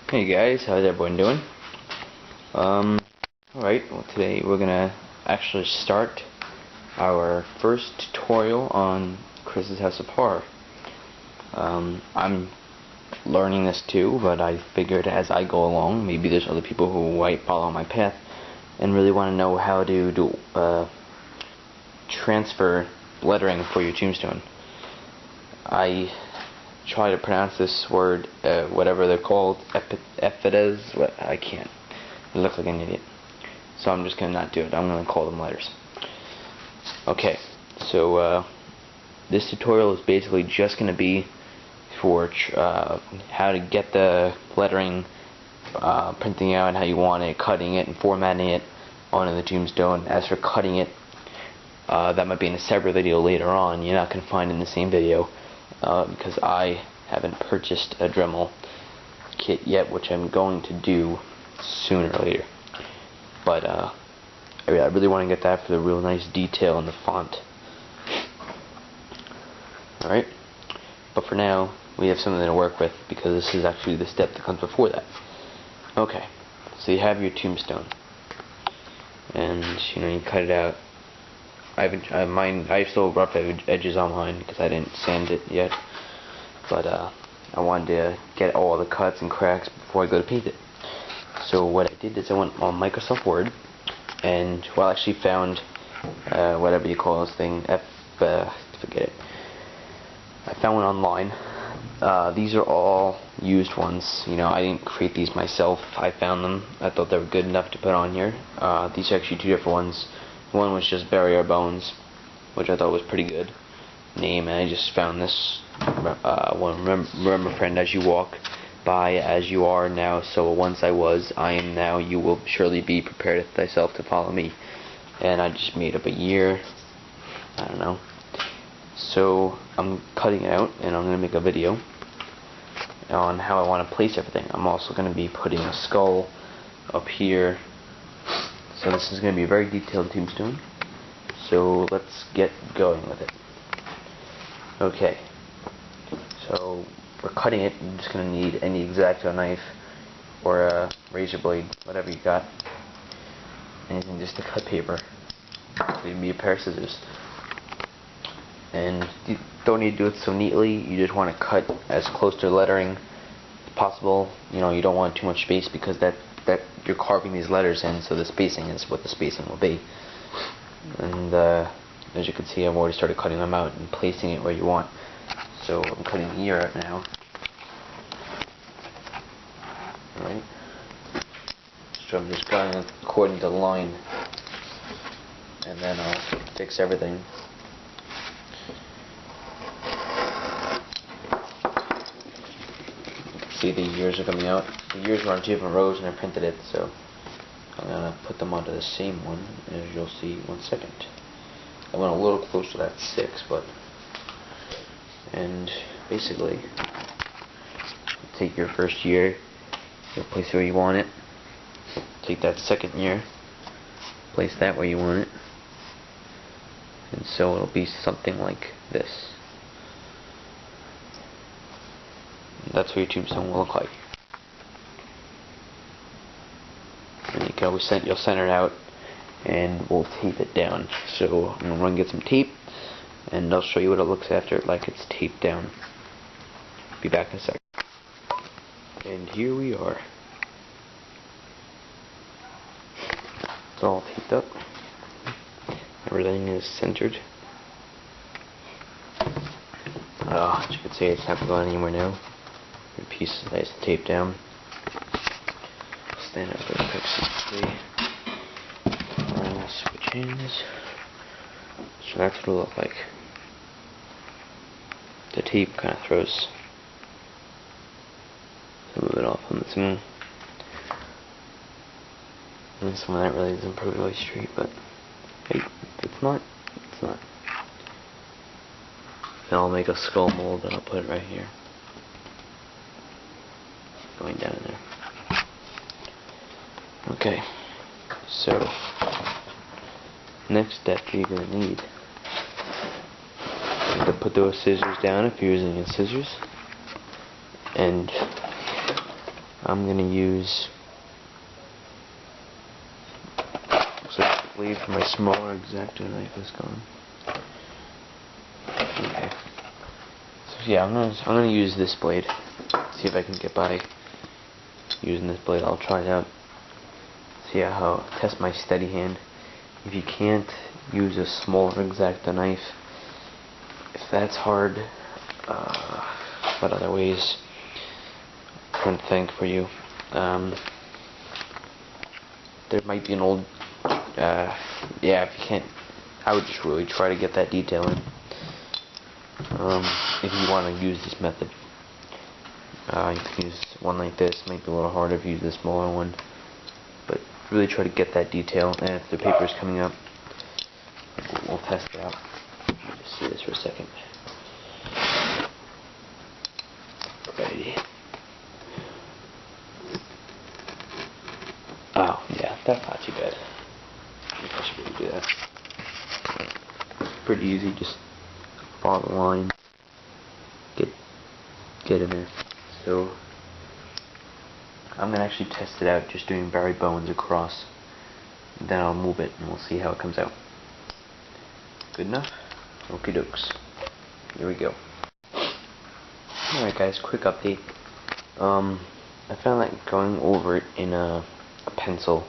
Hey guys, how's everyone doing? Alright, well today we're gonna actually start our first tutorial on Chris's House of Horror. I'm learning this too, but I figured as I go along, maybe there's other people who might follow my path and really want to know how to do transfer lettering for your tombstone. I try to pronounce this word, whatever they're called, epitahs. I can't. I look like an idiot. So I'm just gonna not do it. I'm gonna call them letters. Okay, so this tutorial is basically just gonna be for how to get the lettering, printing out how you want it, cutting it, and formatting it onto the tombstone. As for cutting it, that might be in a separate video later on. You're not gonna find in the same video. Because I haven't purchased a Dremel kit yet, which I'm going to do sooner or later. But I really want to get that for the real nice detail in the font. Alright, but for now we have something to work with because this is actually the step that comes before that. Okay, so you have your tombstone, and you cut it out. I still have rough edges on mine because I didn't sand it yet, but I wanted to get all the cuts and cracks before I go to paint it. So what I did is I went on Microsoft Word, and I actually found whatever you call this thing, forget it. I found one online. These are all used ones. I didn't create these myself. I found them. I thought they were good enough to put on here. These are actually two different ones. One was just Bury Our Bones, which I thought was pretty good name, and I just found this one. Remember, friend, as you walk by, as you are now, so once I was, I am now. You will surely be prepared thyself to follow me. And I just made up a year. I don't know. So I'm cutting it out, and I'm going to make a video on how I want to place everything. I'm also going to be putting a skull up here. So this is going to be a very detailed tombstone. So let's get going with it. Okay. So for cutting it, you're just going to need any X-Acto knife or a razor blade, whatever you got. Anything just to cut paper. Maybe a pair of scissors. And you don't need to do it so neatly. You just want to cut as close to lettering as possible. You don't want too much space because that you're carving these letters in, so the spacing is what the spacing will be. And as you can see, I've already started cutting them out and placing it where you want. So I'm cutting the ear out now. Alright. So I'm just going according to the line, and then I'll fix everything. See, the ears are coming out. The ears were on two different rows and I printed it, so I'm going to put them onto the same one, as you'll see in 1 second. I went a little close to that 6, and basically, take your first year, you'll place it where you want it. Take that second year, place that where you want it, and so it'll be something like this. That's what your tombstone will look like. And you can always you'll center it out, and we'll tape it down. So I'm gonna run and get some tape, and I'll show you what it looks after like it's taped down. Be back in a sec. And here we are. It's all taped up. Everything is centered. As you can see, it's not going anywhere now. Your piece is nice and taped down. Stand up real quick so you can see. I'll switch hands. So that's what it'll look like. The tape kind of throws some of it off on this one. And some of that really isn't perfectly straight, but hey, if it's not, it's not. And I'll make a skull mold and I'll put it right here. Going down there. Okay, so next step you're going to need to put those scissors down if you're using scissors, and I'm gonna use a blade for my smaller X-Acto knife is gone. Okay. So yeah, I'm gonna use this blade. See if I can get by using this blade. I'll try it out. See how test my steady hand. If you can't use a smaller X-Acto knife, if that's hard, what other ways I can think for you? There might be an old, yeah, if you can't, I would just really try to get that detail in. If you want to use this method, you can use one like this. Might be a little harder if you use the smaller one, but really try to get that detail. And if the paper is coming up, we'll test it out. Let me just see this for a second. Alrighty. Oh, yeah, that's not too bad. I think I should really do that. Pretty easy, just follow the line. Get in there. So I'm gonna actually test it out just doing bare bones across. Then I'll move it and we'll see how it comes out. Good enough? Okie dokes. Here we go. Alright guys, quick update. I found that going over it in a pencil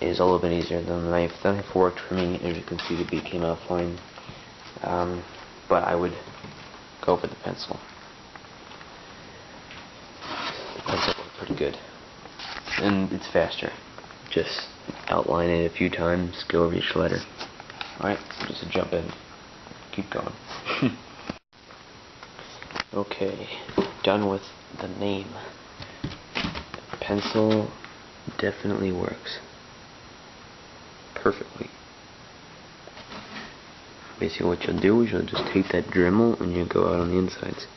is a little bit easier than the knife. The knife worked for me. As you can see, the bead came out fine. But I would go for the pencil. The pencil worked pretty good. And it's faster. Just outline it a few times, go over each letter. Alright, just a jump in. Keep going. Okay, done with the name. Pencil definitely works perfectly. Basically what you'll do is you'll just take that Dremel and you'll go out on the insides.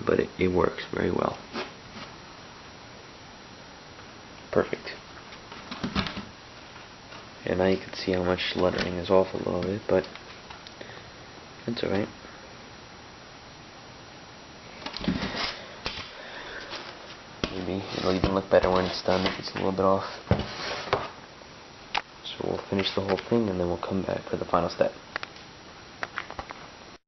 But it works very well. Perfect. And now you can see how much lettering is off a little bit, but that's alright. Maybe it'll even look better when it's done if it's a little bit off. So we'll finish the whole thing and then we'll come back for the final step.